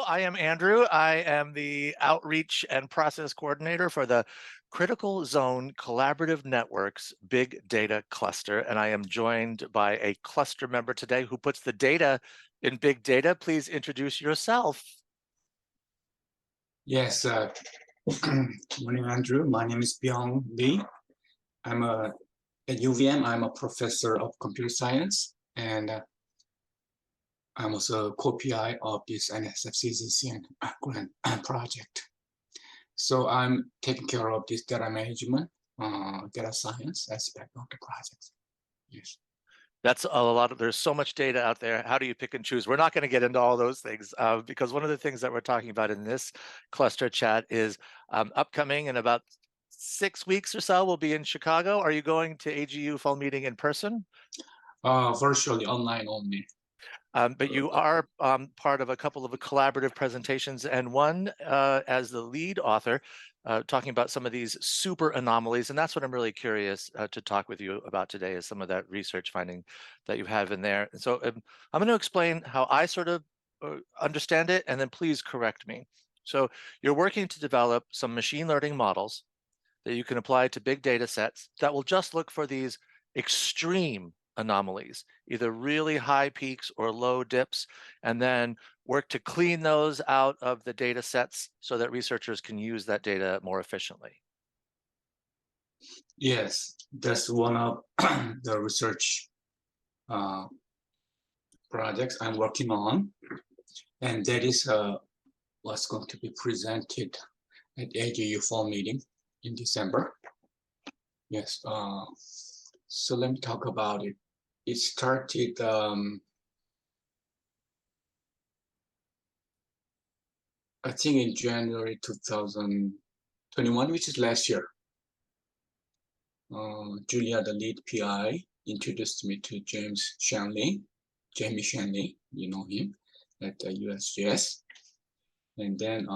I am Andrew. I am the outreach and process coordinator for the Critical Zone Collaborative Networks Big Data Cluster, and I am joined by a cluster member today who puts the data in big data. Please introduce yourself. Yes, morning, Andrew. My name is Byung Lee. At UVM. I'm a professor of computer science, and I'm also co-PI of this NSF-CCCN grant project. So I'm taking care of this data management, data science aspect of the project. Yes. That's a lot of, there's so much data out there. How do you pick and choose? We're not going to get into all those things because one of the things that we're talking about in this cluster chat is upcoming in about 6 weeks or so, we'll be in Chicago. Are you going to AGU fall meeting in person? Virtually online only. But you are part of a couple of collaborative presentations, and one as the lead author, talking about some of these super anomalies. And that's what I'm really curious to talk with you about today, is some of that research finding that you have in there. And so I'm going to explain how I sort of understand it, and then please correct me. So you're working to develop some machine learning models that you can apply to big data sets that will just look for these extreme anomalies, either really high peaks or low dips, and then work to clean those out of the data sets so that researchers can use that data more efficiently. Yes, that's one of the research projects I'm working on, and that is what's going to be presented at AGU fall meeting in December. Yes, so let me talk about it. It started I think in January 2021, which is last year. Julia, the lead PI, introduced me to Jamie Shanley, you know him, at the USGS. And then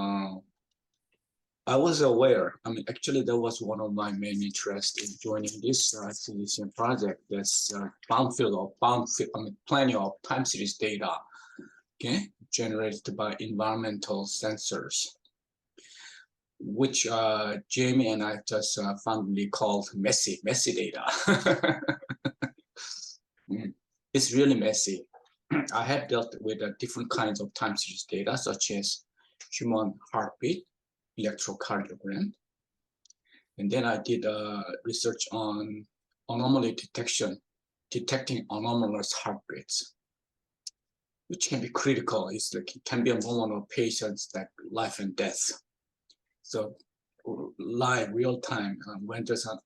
I was aware, actually that was one of my main interests in joining this acquisition project. That's plenty of time series data, okay, generated by environmental sensors, which Jamie and I just fondly called messy data. It's really messy. I have dealt with different kinds of time series data, such as human heartbeat, electrocardiogram. And then I did research on anomaly detecting anomalous heartbeats, which can be critical. It's like it can be a moment of patients, like life and death. So live, real time, when there's an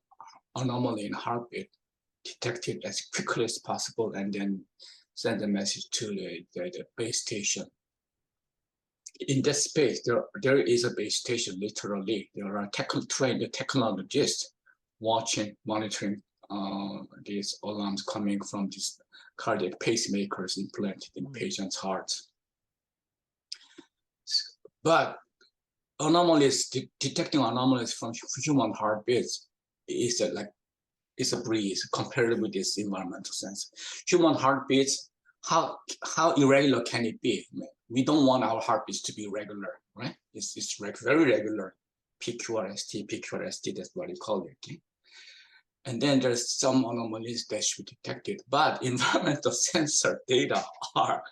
anomaly in heartbeat, detect it as quickly as possible and then send a message to the base station. In that space, there is a base station, literally. There are trained technologists monitoring these alarms coming from these cardiac pacemakers implanted in patients' hearts. But detecting anomalies from human heartbeats is a breeze compared with this environmental sense. Human heartbeats, how irregular can it be? We don't want our heartbeats to be regular, right? It's very regular. PQRST, that's what you call it. Okay? And then there's some anomalies that should be detected, but environmental sensor data are,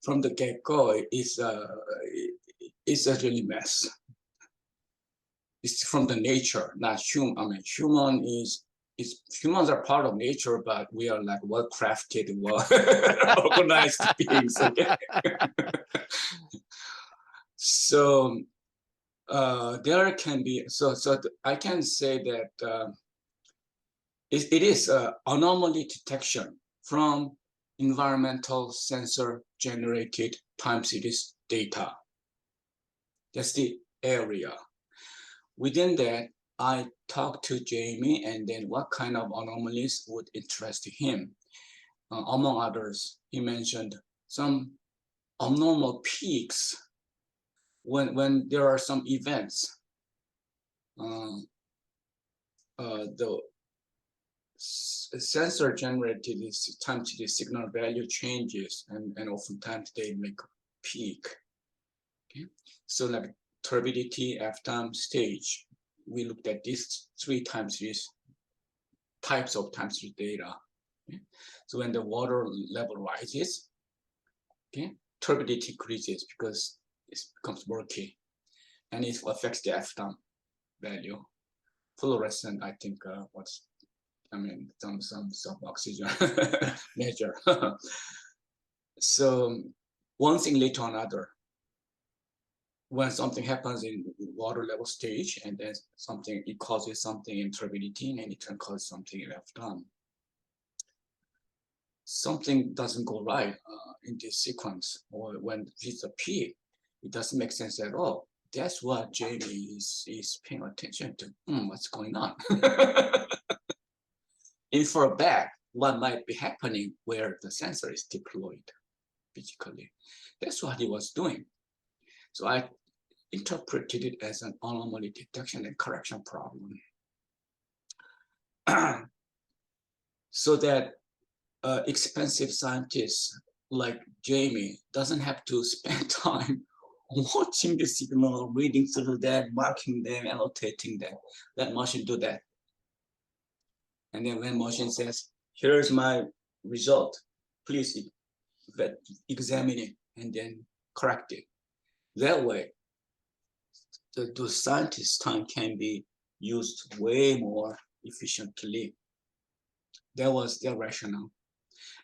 from the get-go, it's a really mess. It's from the nature, not human. Humans are part of nature, but we are like well-crafted, well-organized beings. Okay? So there can be, I can say that it is anomaly detection from environmental sensor generated time series data. That's the area. Within that, I talked to Jamie, and then what kind of anomalies would interest him. Among others, he mentioned some abnormal peaks when there are some events. The sensor generated this time series signal value changes, and oftentimes they make peak. Okay, so like turbidity, F-time, stage. We looked at these 3 time series types of time series data. Okay? So when the water level rises, okay, turbidity increases because it becomes murky, and it affects the F-time value. Fluorescent, I think, some oxygen measure. So one thing led to another. When something happens in water level stage, and then it causes something in turbidity, and it can cause something in F-time. Something doesn't go right in this sequence, or when it's a peak, it doesn't make sense at all. That's what Jamie is paying attention to. What's going on? Infer back what might be happening where the sensor is deployed physically. That's what he was doing. So I interpreted it as an anomaly detection and correction problem. So that expensive scientists like Jamie doesn't have to spend time watching the signal, reading through that, marking them, annotating them. Let machine do that. And then when machine says, here's my result, please examine it and then correct it. That way, the scientist's time can be used way more efficiently. That was their rationale.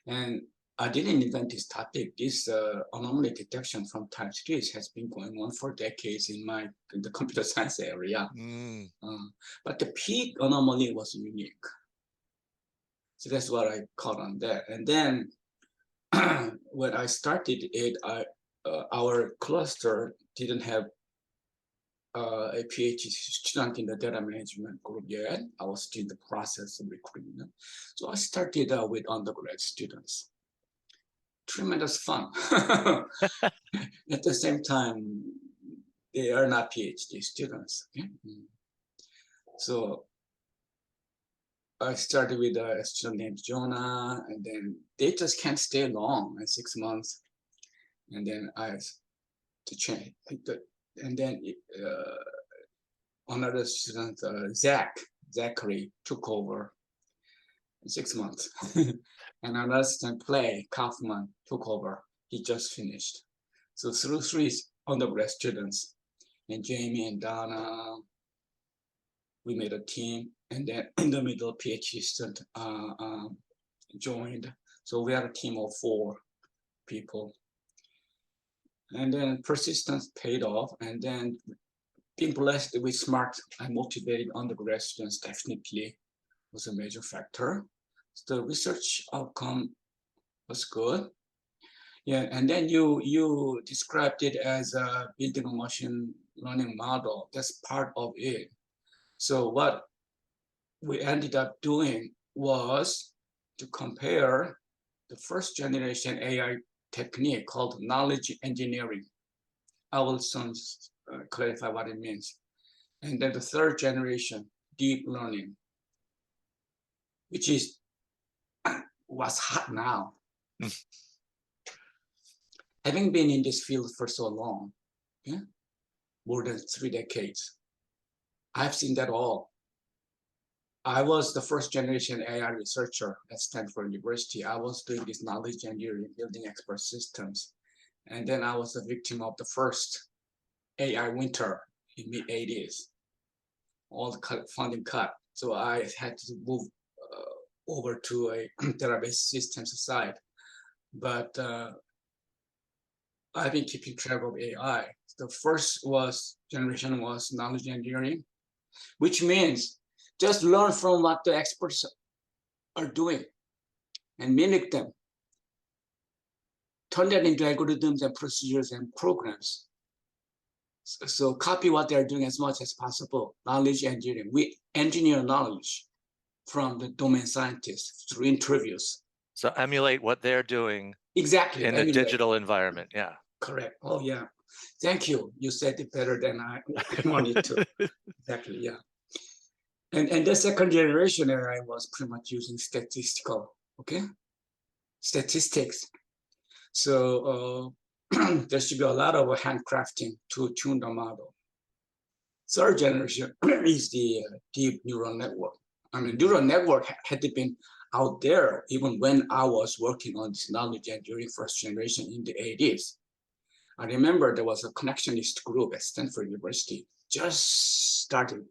And I didn't invent this topic. This anomaly detection from time series has been going on for decades in the computer science area. But the peak anomaly was unique. So that's what I caught on that. And then when I started it, our cluster didn't have a PhD student in the data management group yet. I was still in the process of recruitment. So I started with undergrad students. Tremendous fun. At the same time, they are not PhD students. Okay? So I started with a student named Jonah, and then they just can't stay long, 6 months. And then I had to change. And then another student, Zachary, took over in 6 months. And another student, Kaufman, took over. He just finished. So through 3 undergrad students, and Jamie and Donna, we made a team. And then in the middle, PhD student joined. So we had a team of 4 people. And then persistence paid off. And then being blessed with smart and motivated undergrad students definitely was a major factor. So the research outcome was good. Yeah, and then you described it as building a machine learning model. That's part of it. So what we ended up doing was to compare the first generation AI technique called knowledge engineering. I will soon clarify what it means. And then the 3rd generation, deep learning, which is what's hot now. Having been in this field for so long, more than 3 decades, I've seen that all. I was the first generation AI researcher at Stanford University. I was doing this knowledge engineering, building expert systems. And then I was a victim of the first AI winter in mid-80s. All the funding cut. So I had to move over to a database systems side. But I've been keeping track of AI. The first generation was knowledge engineering, which means just learn from what the experts are doing and mimic them. Turn that into algorithms and procedures and programs. So copy what they're doing as much as possible. Knowledge engineering. We engineer knowledge from the domain scientists through interviews. So emulate what they're doing exactly in a digital environment. Yeah. Correct. Oh, yeah. Thank you. You said it better than I wanted to. Exactly. Yeah. And the 2nd generation AI was pretty much using statistics. So there should be a lot of handcrafting to tune the model. Third generation is the deep neural network. I mean, neural network had been out there even when I was working on this knowledge engineering first generation in the 80s. I remember there was a connectionist group at Stanford University just started,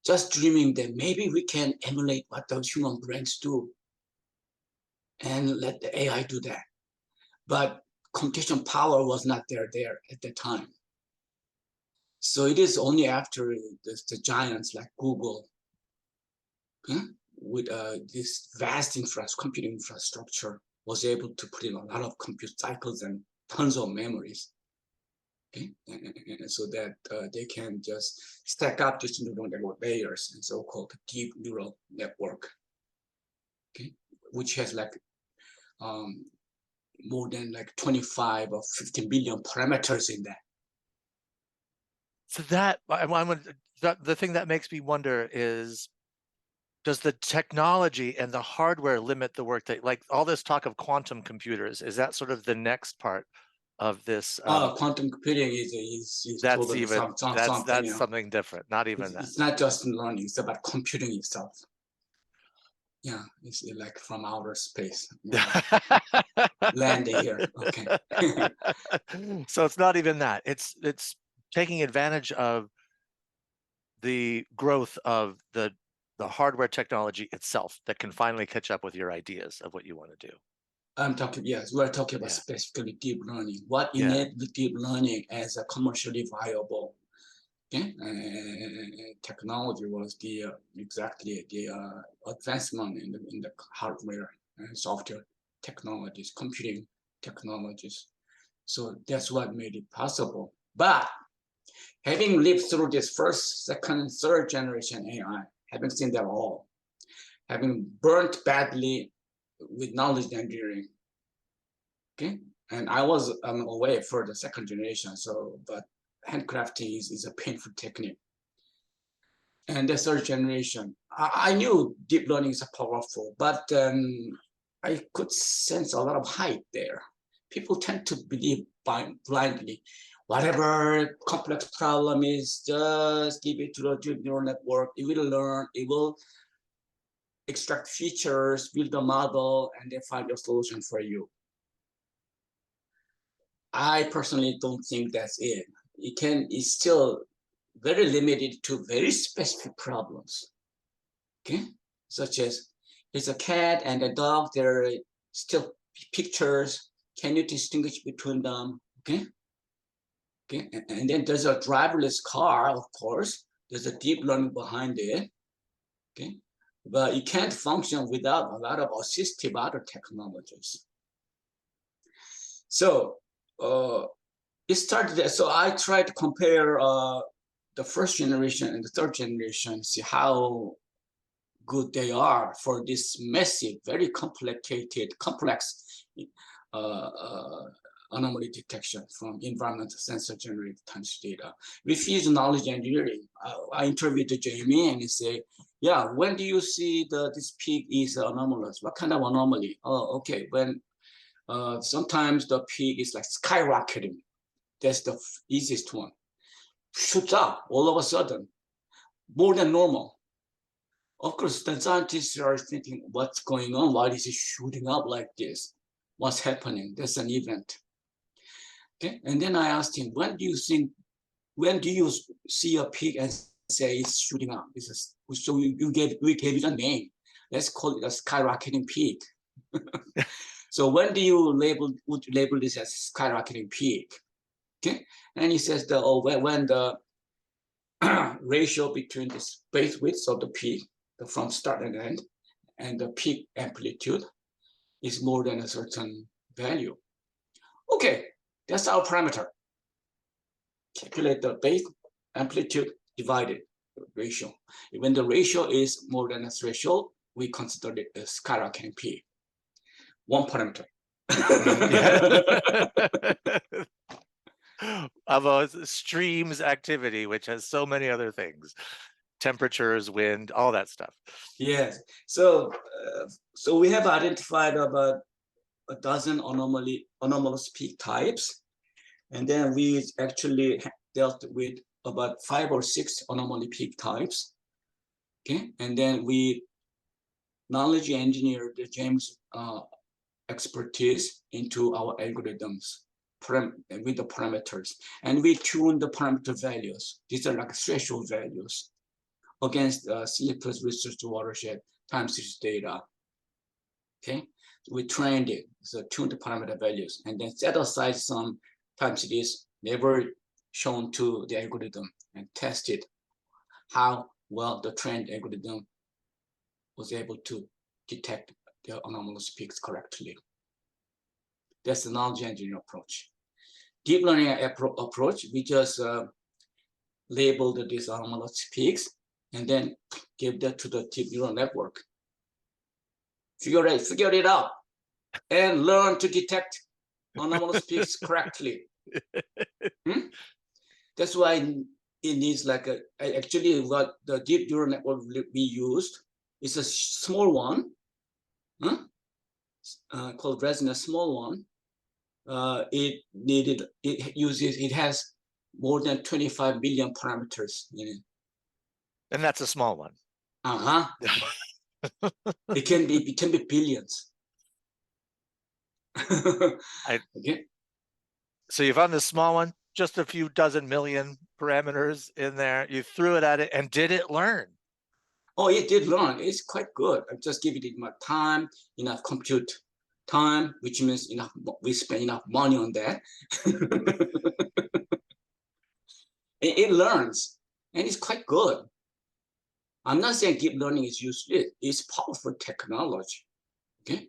just dreaming that maybe we can emulate what the human brains do and let the AI do that. But computation power was not there at the time. So it is only after the giants like Google, with this vast computing infrastructure, was able to put in a lot of compute cycles and tons of memories, and so that they can just stack up these neural network layers and so-called deep neural network, which has like more than like 25 or 50 million parameters in that. So that the thing that makes me wonder is, does the technology and the hardware limit the work that, like all this talk of quantum computers, is that sort of the next part of this? Quantum computing is That's totally even something that's else. something different. Not even that. It's not just learning; it's about computing itself. Yeah, it's like from outer space, landing here. Okay. So it's not even that. It's taking advantage of the growth of the hardware technology itself that can finally catch up with your ideas of what you want to do. I'm talking, yes, we're talking about Yeah. specifically deep learning. What Yeah. enabled deep learning as a commercially viable technology was exactly the advancement in the hardware and software technologies, computing technologies. So that's what made it possible. But having lived through this first, second, third generation AI, having seen them all, having burnt badly with knowledge engineering, and I was away for the second generation, but handcrafting is a painful technique. And the third generation, I knew deep learning is powerful, but I could sense a lot of hype there. People tend to believe blindly. Whatever complex problem is, just give it to the deep neural network. It will learn, it will extract features, build a model, and then find a solution for you. I personally don't think that's it. It's still very limited to very specific problems, such as there's a cat and a dog, there are still pictures, can you distinguish between them, and then there's a driverless car, of course, there's a deep learning behind it, but it can't function without a lot of assistive other technologies. So it started, so I tried to compare the first generation and the third generation, see how good they are for this massive, very complex anomaly detection from environmental sensor generated times data. With his knowledge engineering, I interviewed Jamie and he said, yeah, when do you see this peak is anomalous? What kind of anomaly? Oh, okay, when sometimes the peak is like skyrocketing. That's the easiest one. Shoots up all of a sudden, more than normal. Of course, the scientists are thinking, what's going on? Why is it shooting up like this? What's happening? That's an event. And then I asked him, when do you see a peak and say it's shooting up? So we gave it a name. Let's call it a skyrocketing peak. So when do you would label this as skyrocketing peak? And he says that when the ratio between the base width of the peak, from start and end, and the peak amplitude is more than a certain value. Okay, that's our parameter. Calculate the base amplitude divided ratio. When the ratio is more than a threshold, we consider it a skyrocketing peak. One parameter. Of a stream's activity, which has so many other things, temperatures, wind, all that stuff. Yes. So we have identified about a dozen anomalous peak types. And then we actually dealt with about 5 or 6 anomaly peak types. Okay, and then we knowledge engineered the James expertise into our algorithms with the parameters. And we tune the parameter values. These are like threshold values against sleepless research watershed time series data. Okay, so we trained it, so tuned the parameter values, and then set aside some time series never shown to the algorithm and tested how well the trained algorithm was able to detect the anomalous peaks correctly. That's the knowledge engineering approach. Deep learning approach, we just labeled these anomalous peaks and then give that to the deep neural network. Figure it out and learn to detect anomalous peaks correctly. That's why it needs like actually what the deep neural network we used is a small one, called resonance small one. It has more than 25 million parameters in it. And that's a small one. It can be billions. Okay. So you found this small one, just a few dozen million parameters in there. You threw it at it, and did it learn? Oh, it did learn. It's quite good. I just give it enough time, enough compute time, which means enough. We spend enough money on that. It learns, and it's quite good. I'm not saying deep learning is useless. It's powerful technology. Okay.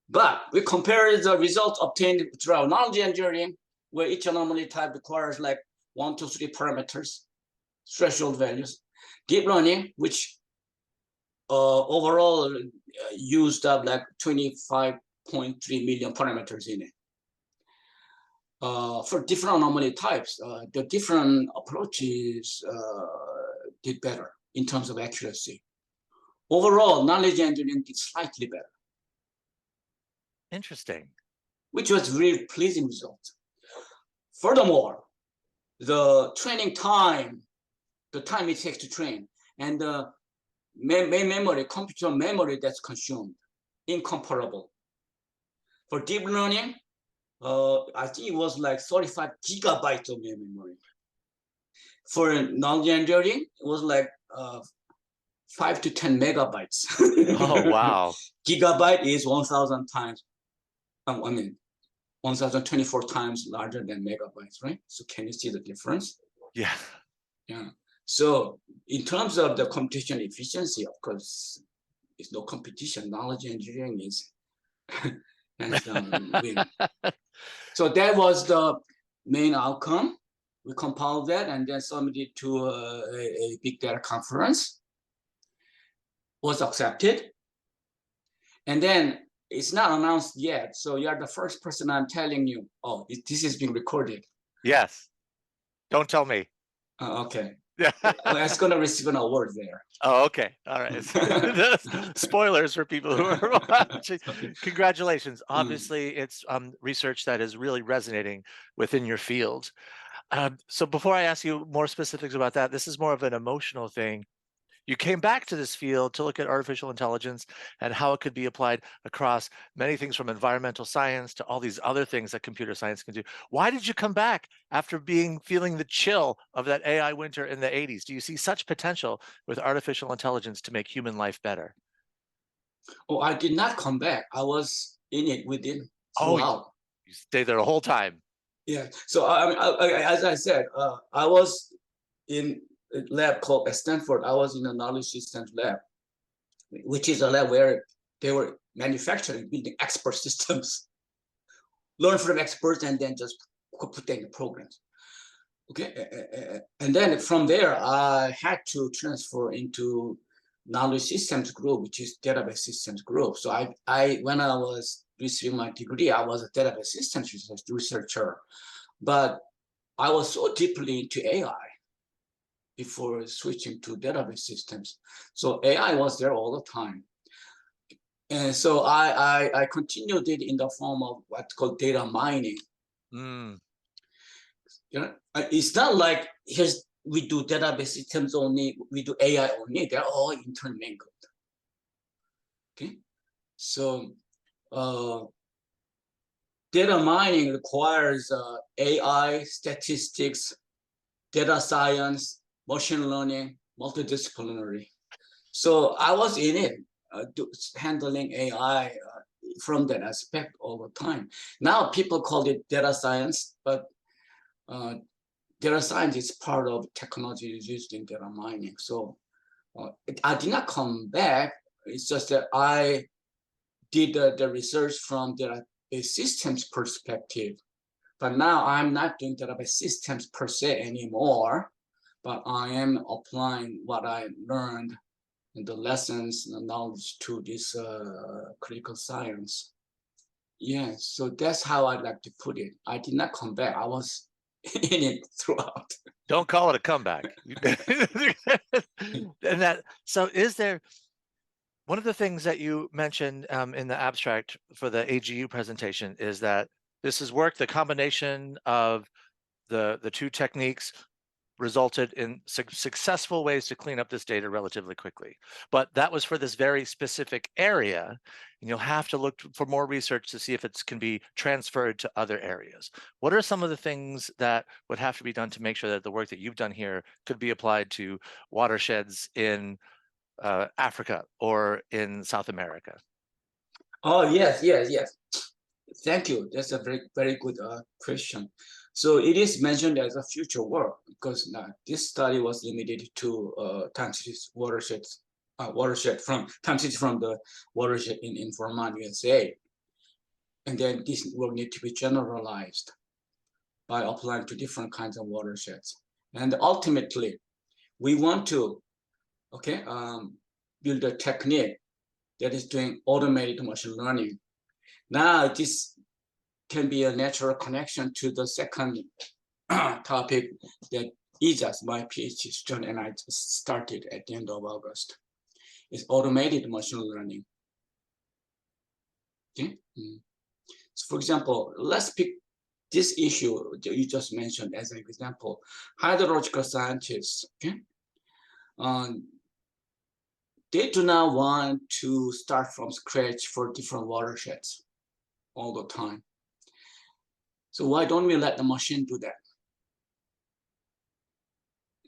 But we compare the results obtained through our knowledge engineering, where each anomaly type requires like 1 to 3 parameters, threshold values. Deep learning, which overall used up like 25.3 million parameters in it. For different anomaly types, the different approaches did better in terms of accuracy. Overall, knowledge engineering did slightly better. Interesting. Which was really pleasing result. Furthermore, the training time, the time it takes to train, and the memory, computer memory that's consumed, incomparable. For deep learning, I think it was like 35 gigabytes of memory. For knowledge engineering, it was like 5 to 10 megabytes. Oh, wow. Gigabyte is 1,000 times. 1,024 times larger than megabytes, right? So can you see the difference? Yeah. Yeah. So in terms of the computation efficiency, of course, there's no competition. Knowledge engineering is hands down win. So that was the main outcome. We compiled that and then submitted to a big data conference. Was accepted. And then it's not announced yet. So you're the first person I'm telling you, oh, this is being recorded. Yes. Don't tell me. Okay. Yeah. It's going to receive an award there. Oh, okay. All right. Spoilers for people who are watching. Congratulations. Obviously, it's research that is really resonating within your field. So before I ask you more specifics about that, this is more of an emotional thing. You came back to this field to look at artificial intelligence and how it could be applied across many things from environmental science to all these other things that computer science can do. Why did you come back after feeling the chill of that AI winter in the 80s? Do you see such potential with artificial intelligence to make human life better? Oh, I did not come back. I was in it within throughout. You stayed there the whole time. Yeah. So as I said, I was in a lab called at Stanford. I was in a knowledge systems lab, which is a lab where they were manufacturing, building expert systems. Learn from experts and then just put them in programs. Okay. And then from there, I had to transfer into knowledge systems group, which is database systems group. So I when I was receiving my degree, I was a database systems researcher, but I was so deeply into AI before switching to database systems. So AI was there all the time. And so I continued it in the form of what's called data mining. Mm, It's not like here's we do database systems only, we do AI only. They're all intermingled. Okay, so data mining requires AI, statistics, data science, machine learning, multidisciplinary. So I was in it, handling AI from that aspect all the time. Now people call it data science, but data science is part of technology used in data mining. So I did not come back. It's just that I did the research from database systems perspective. But now I'm not doing database systems per se anymore, but I am applying what I learned and the lessons and the knowledge to this critical science. Yeah, so that's how I'd like to put it. I did not come back. I was in it throughout. don't call it a comeback. And that, so is there, one of the things that you mentioned in the abstract for the AGU presentation is that this is work, the combination of the two techniques resulted in successful ways to clean up this data relatively quickly. But that was for this very specific area, and you'll have to look for more research to see if it can be transferred to other areas. What are some of the things that would have to be done to make sure that the work that you've done here could be applied to watersheds in Africa or in South America? Oh, yes, yes, yes. Thank you. That's a very, very good question. So it is mentioned as a future work because this study was limited to time series watersheds, time series from the watershed in Vermont, USA. And then this will need to be generalized by applying to different kinds of watersheds. And ultimately, we want to, build a technique that is doing automated machine learning. Now, this can be a natural connection to the second topic that Ijas, my PhD student, and I just started at the end of August. It's automated machine learning. Okay. So for example, let's pick this issue that you just mentioned as an example. Hydrological scientists, okay? They do not want to start from scratch for different watersheds all the time. So why don't we let the machine do that?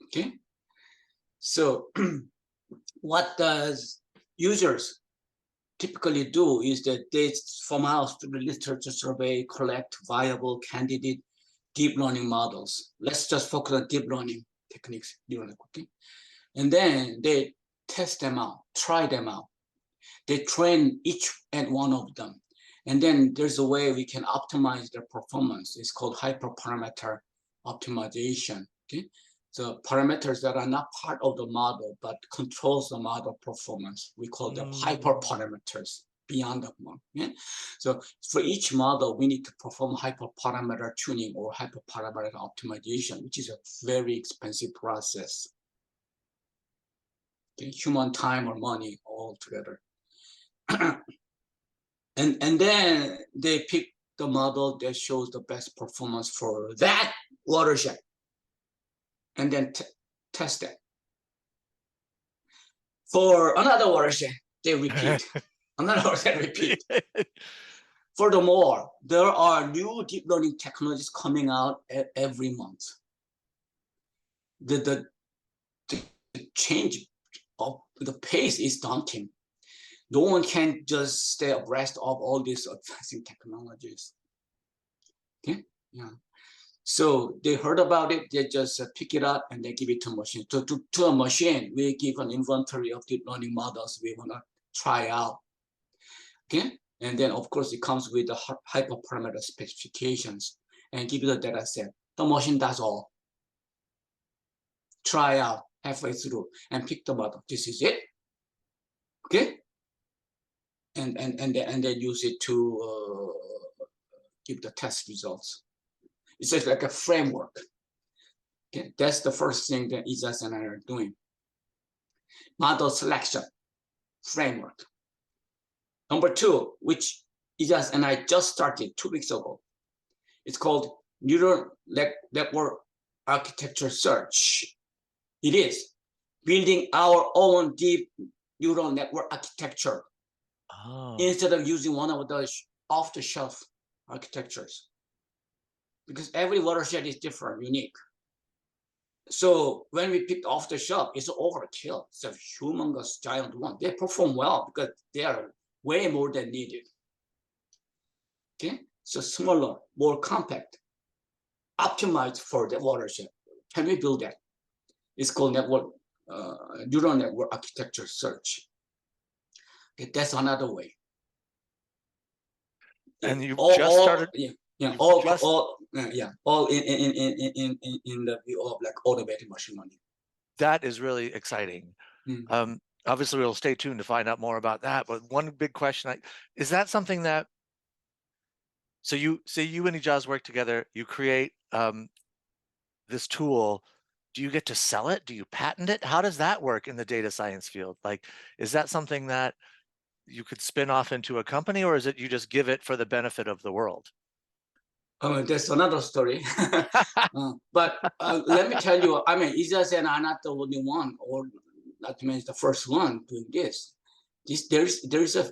Okay. So what does users typically do is that they somehow through the literature survey collect viable candidate deep learning models. Let's just focus on deep learning techniques, okay? And then they test them out, try them out. They train each and one of them. And then there's a way we can optimize their performance. It's called hyperparameter optimization. Okay, so parameters that are not part of the model but controls the model performance. We call them hyperparameters beyond the model. Okay? So for each model, we need to perform hyperparameter tuning or hyperparameter optimization, which is a very expensive process. Okay? Human time or money all together. And then they pick the model that shows the best performance for that watershed and then test it. For another watershed, they repeat. Another watershed, repeat. Furthermore, there are new deep learning technologies coming out every month. The change of the pace is daunting. No one can just stay abreast of all these advancing technologies. Okay, yeah. So they heard about it, they just pick it up and they give it to a machine. To a machine, we give an inventory of deep learning models we want to try out. Okay, and then of course it comes with the hyperparameter specifications and give you the data set. The machine does all. Try out halfway through and pick the model. This is it. Okay, and then use it to give the test results. It's just like a framework. Okay, that's the first thing that Ijas and I are doing. Model selection framework. Number two, which Ijas and I just started 2 weeks ago. It's called Neural Network Architecture Search. It is building our own deep neural network architecture Oh, instead of using one of the off-the-shelf architectures. Because every watershed is different, unique. So when we picked off the shelf, it's overkill. It's a humongous giant one. They perform well because they are way more than needed. Okay, so smaller, more compact, optimized for the watershed. Can we build that? It's called neural network architecture search. Okay, that's another way. and you've just All started. yeah, You've just all in the view of like automated machine learning. That is really exciting. Mm. Obviously, we'll stay tuned to find out more about that. But one big question, is that something that, so you say you and Ijaz work together, you create this tool. Do you get to sell it? Do you patent it? How does that work in the data science field? Like, is that something that you could spin off into a company, or is it you just give it for the benefit of the world? That's another story. But let me tell you, I mean, Ijaz and I'm not the only one, or not to mention the first one doing this. There's a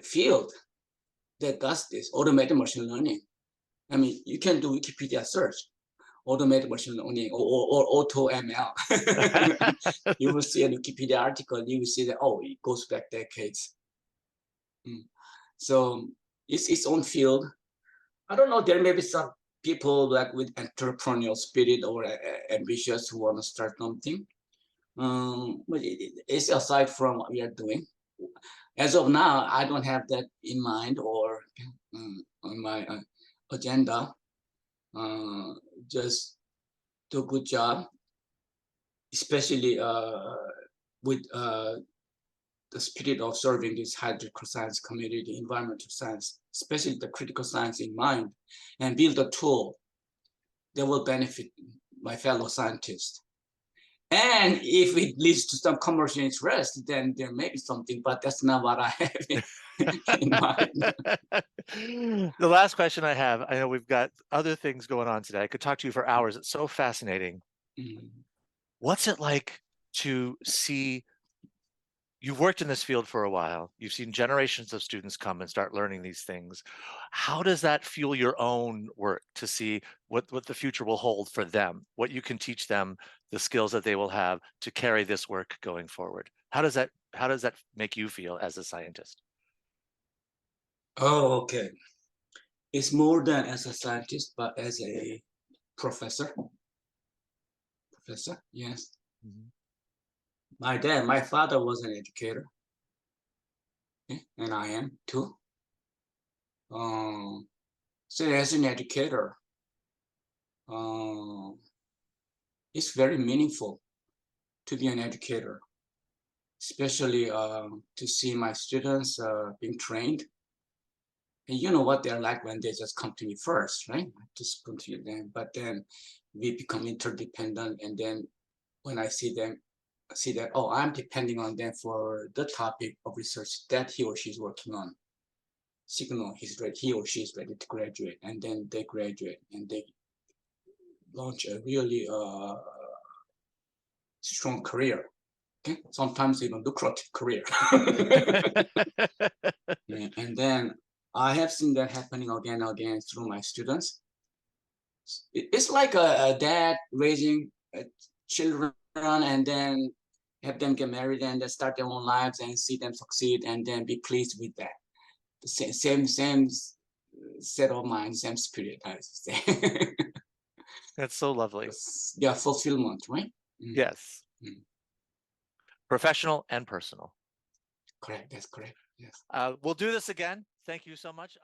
field that does this, automated machine learning. I mean, you can do Wikipedia search, automated machine learning, or auto ML. You will see a Wikipedia article, you will see that, oh, it goes back decades. So it's its own field. I don't know, there may be some people like with entrepreneurial spirit or ambitious who want to start something. But it's aside from what we are doing. As of now, I don't have that in mind or on my agenda. Just do a good job, especially with the spirit of serving this hydrocritical science community, environmental science, especially the critical science in mind, and build a tool that will benefit my fellow scientists. And if it leads to some commercial interest, then there may be something, but that's not what I have in mind. The last question I have, I know we've got other things going on today. I could talk to you for hours. It's so fascinating. What's it like to see, you've worked in this field for a while, you've seen generations of students come and start learning these things. How does that fuel your own work to see what the future will hold for them, what you can teach them, the skills that they will have to carry this work going forward? How does that make you feel as a scientist? Oh, okay. It's more than as a scientist, but as a professor. Professor, yes. My father was an educator, okay? And I am too. So as an educator, it's very meaningful to be an educator, especially to see my students being trained. And you know what they're like when they just come to me first, right? I just come to them, but then we become interdependent. And then when I see them, see that, oh, I'm depending on them for the topic of research that he or she is working on. Signal he or she is ready to graduate, and then they graduate and they launch a really strong career. Okay, sometimes even lucrative career. And then I have seen that happening again and again through my students. It's like a dad raising children and then have them get married and then start their own lives and see them succeed and then be pleased with that. The same set of mind, same spirit, I would say. That's so lovely. Yeah, fulfillment, right? Yes. Professional and personal. Correct, that's correct. Yes. We'll do this again. Thank you so much.